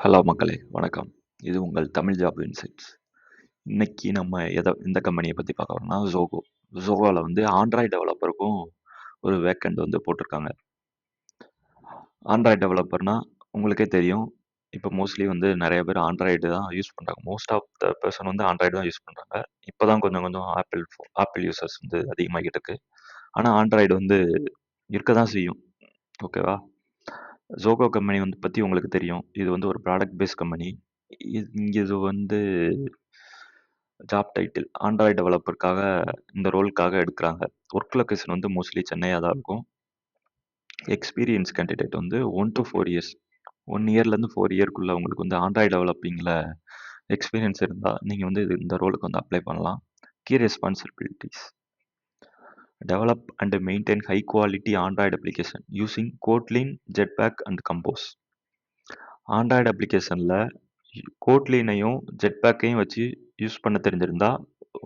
Hello மக்களே, வணக்கம். இது உங்கள் தமிழ் ஜாப் இன்சைட்ஸ். இன்னைக்கு நம்ம எந்த கம்பெனிய பத்தி பார்க்க போறோம்னா, Zoho. Zohoல வந்து ஆண்ட்ராய்டு டெவலப்பருக்கும் ஒரு வேக்கண்ட் வந்து போட்டிருக்காங்க. ஆண்ட்ராய்டு டெவலப்பர்னா உங்களுக்கே தெரியும். இப்போ மோஸ்ட்லி வந்து நெறைய பேர் ஆண்ட்ராய்டு தான் யூஸ் பண்றாங்க. மோஸ்ட் ஆஃப் த பெர்சன் வந்து ஆண்ட்ராய்டு தான் யூஸ் பண்றாங்க. இப்ப தான் கொஞ்சம் கொஞ்சம் ஆப்பிள் யூசர்ஸ் வந்து அதிகமாகிட்டு இருக்கு. ஆனா ஆண்ட்ராய்டு வந்து இருக்க தான் செய்யும். ஓகேவா? Zoho கம்பெனி வந்து பத்தி உங்களுக்கு தெரியும். இது வந்து ஒரு ப்ராடக்ட் பேஸ்ட் கம்பெனி. இது வந்து ஜாப் டைட்டில் ஆண்ட்ராய்டு டெவலப்பருக்காக இந்த ரோலுக்காக எடுக்குறாங்க. ஒர்க் லொகேஷன் வந்து மோஸ்ட்லி சென்னையா தான் இருக்கும். எக்ஸ்பீரியன்ஸ் கேண்டிடேட் வந்து 1 டூ 4 இயர்ஸ் 1 இயர்லேருந்து 4 இயர்க்குள்ள உங்களுக்கு வந்து ஆண்ட்ராய்டு டெவலப்பிங்கில் எக்ஸ்பீரியன்ஸ் இருந்தால் நீங்கள் வந்து இந்த ரோலுக்கு வந்து அப்ளை பண்ணலாம். Key responsibilities develop and maintain high quality Android application using Kotlin Jetpack and Compose. Android அப்ளிகேஷனில் கோட்லினையும் ஜெட்பேக்கையும் வச்சு யூஸ் பண்ண தெரிஞ்சிருந்தா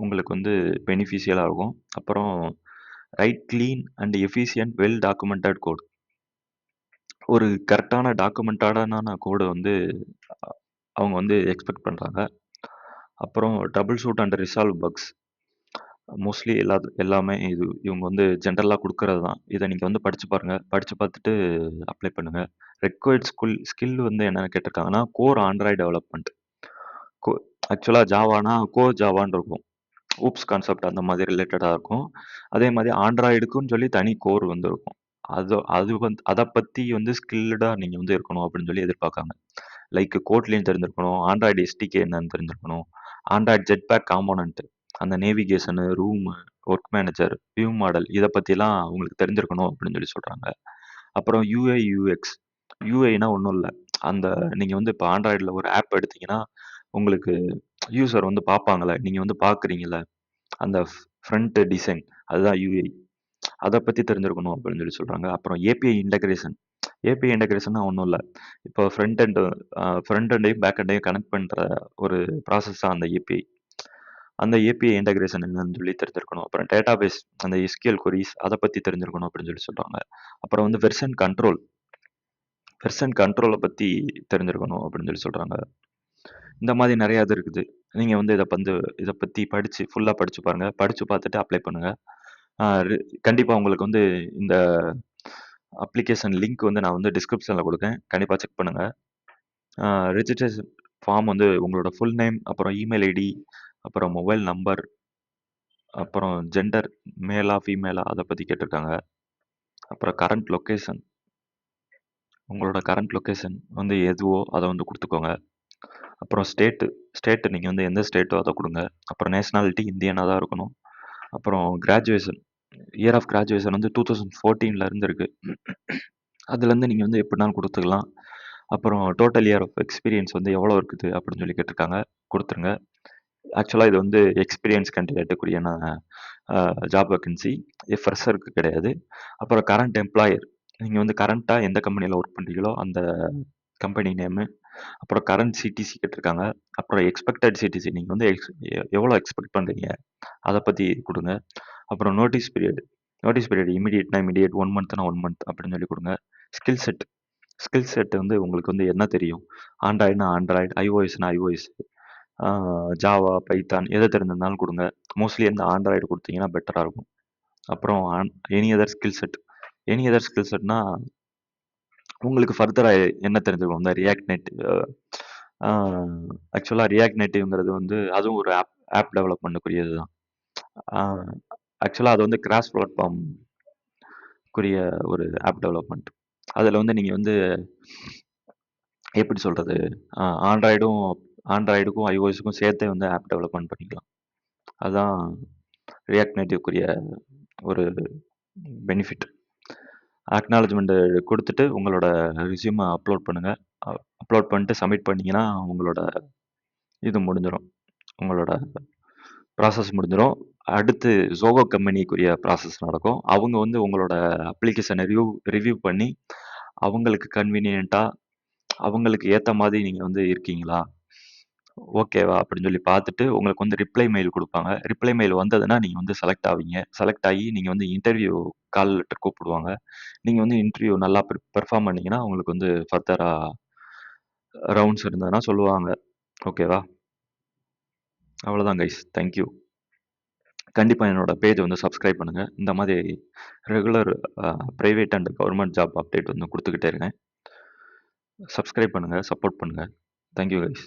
உங்களுக்கு வந்து பெனிஃபிஷியலாக இருக்கும். அப்புறம் write clean and efficient well documented code. ஒரு கரெக்டான டாக்குமெண்டடான கோடை வந்து அவங்க வந்து எக்ஸ்பெக்ட் பண்ணுறாங்க. அப்புறம் troubleshoot and resolve bugs. Mostly எல்லாமே இவங்க வந்து ஜென்ரலாக கொடுக்கறது தான். இதை நீங்கள் வந்து படித்து பாருங்கள். படித்து பார்த்துட்டு அப்ளை பண்ணுங்கள். ரெக்வயர்ட் ஸ்கில் வந்து என்னென்னு கேட்டிருக்காங்கன்னா, கோர் ஆண்ட்ராய்டு டெவலப்மெண்ட். கோ ஆக்சுவலாக ஜாவானா கோர் ஜாவான்னு இருக்கும். ஊப்ஸ் கான்செப்ட் அந்த மாதிரி ரிலேட்டடாக இருக்கும். அதே மாதிரி ஆண்ட்ராய்டுக்குன்னு சொல்லி தனி கோர் வந்து இருக்கும். அது வந்து அதை பற்றி வந்து ஸ்கில்டாக நீங்கள் வந்து இருக்கணும் அப்படின்னு சொல்லி எதிர்பார்க்காங்க. லைக் கோட்லேயும் தெரிஞ்சிருக்கணும், ஆண்ட்ராய்டு எஸ்டிகே என்னன்னு தெரிஞ்சிருக்கணும், ஆண்ட்ராய்டு ஜெட்பேக் காம்போனன்ட், அந்த navigation, room, work manager, view model இதை பற்றிலாம் உங்களுக்கு தெரிஞ்சிருக்கணும் அப்படின்னு சொல்லி சொல்கிறாங்க. அப்புறம் யூஐ யூஎக்ஸ். யூஐனா ஒன்றும் இல்லை. அந்த நீங்கள் வந்து இப்போ ஆண்ட்ராய்டில் ஒரு ஆப் எடுத்தீங்கன்னா உங்களுக்கு யூசர் வந்து பார்ப்பாங்கல்ல, நீங்கள் வந்து பார்க்குறீங்கல்ல, அந்த ஃப்ரண்ட் டிசைன் அதுதான் யூஐ. அதை பற்றி தெரிஞ்சிருக்கணும் அப்படின்னு சொல்லி சொல்கிறாங்க. அப்புறம் ஏபிஐ இன்டகிரேஷன். ஏபிஐ இன்டகிரேஷன்னா ஒன்றும் இல்லை. இப்போ ஃப்ரண்ட் எண்டையும் பேக் எண்டையும் கனெக்ட் பண்ணுற ஒரு ப்ராசஸ் தான் அந்த ஏபிஐ. அந்த ஏபிஐ இன்டகிரேஷன் என்னன்னு சொல்லி தெரிஞ்சிருக்கணும். அப்புறம் டேட்டாபேஸ், அந்த எஸ்கியூஎல் கொரீஸ் அதை பற்றி தெரிஞ்சிருக்கணும் அப்படின்னு சொல்லி சொல்கிறாங்க. அப்புறம் வந்து வெர்ஷன் கண்ட்ரோலை பற்றி தெரிஞ்சிருக்கணும் அப்படின்னு சொல்லி சொல்கிறாங்க. இந்த மாதிரி நிறையா இது இருக்குது. நீங்கள் வந்து இதை பற்றி ஃபுல்லாக படித்து பாருங்கள். படித்து பார்த்துட்டு அப்ளை பண்ணுங்கள். கண்டிப்பாக உங்களுக்கு வந்து இந்த அப்ளிகேஷன் லிங்க் வந்து நான் வந்து டிஸ்கிரிப்ஷனில் கொடுக்கேன். கண்டிப்பாக செக் பண்ணுங்கள். ரிஜிஸ்ட்ரேஷன் ஃபார்ம் வந்து உங்களோட ஃபுல் நேம், அப்புறம் இமெயில் ஐடி, அப்புறம் மொபைல் நம்பர், அப்புறம் ஜெண்டர் மேலா ஃபீமேலா அதை பற்றி கேட்டிருக்காங்க. அப்புறம் உங்களோட கரண்ட் லொக்கேஷன் வந்து எதுவோ அதை வந்து கொடுத்துக்கோங்க. அப்புறம் ஸ்டேட்டு நீங்கள் வந்து எந்த ஸ்டேட்டோ அதை கொடுங்க. அப்புறம் நேஷ்னாலிட்டி இந்தியனாக தான் இருக்கணும். அப்புறம் கிராஜுவேஷன், இயர் ஆஃப் கிராஜுவேஷன் வந்து 2014 இருந்து இருக்கு. அதுலேருந்து நீங்கள் வந்து எப்படினாலும் கொடுத்துக்கலாம். அப்புறம் டோட்டல் இயர் ஆஃப் எக்ஸ்பீரியன்ஸ் வந்து எவ்வளோ இருக்குது அப்படின்னு சொல்லி கேட்டிருக்காங்க. கொடுத்துருங்க. ஆக்சுவலாக இது வந்து எக்ஸ்பீரியன்ஸ் கேண்டிடேட்டுக்குரியான ஜாப் வேக்கன்சி, ஃப்ரெஷருக்கு கிடையாது. அப்புறம் கரண்ட் எம்ப்ளாயர், நீங்கள் வந்து கரண்ட்டாக எந்த கம்பெனியில் ஒர்க் பண்ணுறீங்களோ அந்த கம்பெனி நேமு. அப்புறம் கரண்ட் சிடிசி கேட்டிருக்காங்க. அப்புறம் எக்ஸ்பெக்டட் சிடிசி, நீங்கள் வந்து எவ்வளோ எக்ஸ்பெக்ட் பண்ணுறீங்க அதை பற்றி கொடுங்க. அப்புறம் நோட்டீஸ் பீரியட் இமீடியட் 1 மந்த்னா 1 மந்த் அப்படின்னு சொல்லி கொடுங்க. ஸ்கில் செட் வந்து உங்களுக்கு வந்து என்ன தெரியும், ஆண்ட்ராய்டுனா ஆண்ட்ராய்டு, ஐஓஎஸ்னா ஐஓஎஸ், ஜாவா, பைத்தான் எதை தெரிஞ்சிருந்தாலும் கொடுங்க. மோஸ்ட்லி அந்த ஆண்ட்ராய்டு கொடுத்தீங்கன்னா பெட்டராக இருக்கும். அப்புறம் எனி அதர் ஸ்கில் செட்னா உங்களுக்கு ஃபர்தராக என்ன தெரிஞ்சுக்கணும், இந்த ரியாக்ட் நேட்டிவ். ஆக்சுவலாக ரியாக்ட் நேட்டிவ்ங்கிறது வந்து அதுவும் ஒரு ஆப் டெவலப்மெண்ட்டுக்குரியது தான். ஆக்சுவலாக அது வந்து கிராஸ் பிளாட்ஃபார்ம்க்குரிய ஒரு ஆப் டெவலப்மெண்ட். அதில் வந்து நீங்கள் வந்து எப்படி சொல்கிறது, ஆண்ட்ராய்டுக்கும் ஐஓஎஸுக்கும் சேர்த்தே வந்து ஆப் டெவலப்மெண்ட் பண்ணிக்கலாம். அதுதான் ரியாக்ட் நேட்டிவ்க்குரிய ஒரு பெனிஃபிட். அக்னாலஜ்மெண்ட் கொடுத்துட்டு உங்களோட ரெஸ்யூமை அப்லோட் பண்ணுங்கள். அப்லோட் பண்ணிட்டு சப்மிட் பண்ணிங்கன்னா உங்களோட இது முடிஞ்சிடும், உங்களோட ப்ராசஸ் முடிஞ்சிடும். அடுத்து Zoho கம்பெனிக்குரிய ப்ராசஸ் நடக்கும். அவங்க வந்து உங்களோட அப்ளிகேஷனை ரிவ்யூ பண்ணி அவங்களுக்கு கன்வீனியண்ட்டாக அவங்களுக்கு ஏற்ற மாதிரி நீங்கள் வந்து இருக்கீங்களா, ஓகேவா அப்படின்னு சொல்லி பார்த்துட்டு உங்களுக்கு வந்து ரிப்ளை மெயில் கொடுப்பாங்க. ரிப்ளை மெயில் வந்ததுன்னா நீங்கள் வந்து செலக்ட் ஆகி நீங்கள் வந்து இன்டர்வியூ கால் லெட்டர் கூப்பிடுவாங்க. நீங்கள் வந்து இன்டர்வியூ நல்லா பெர்ஃபார்ம் பண்ணீங்கன்னா உங்களுக்கு வந்து ஃபர்தராக ரவுண்ட்ஸ் இருந்ததுன்னா சொல்லுவாங்க. ஓகேவா? அவ்வளோதான் கைஸ். Thank you. கண்டிப்பா என்னோட பேஜ வந்து சப்ஸ்கிரைப் பண்ணுங்க. இந்த மாதிரி regular private and government job update வந்து குடுத்துக்கிட்டே இருக்கேன். சப்ஸ்கிரைப் பண்ணுங்க, சப்போர்ட் பண்ணுங்க. Thank you guys.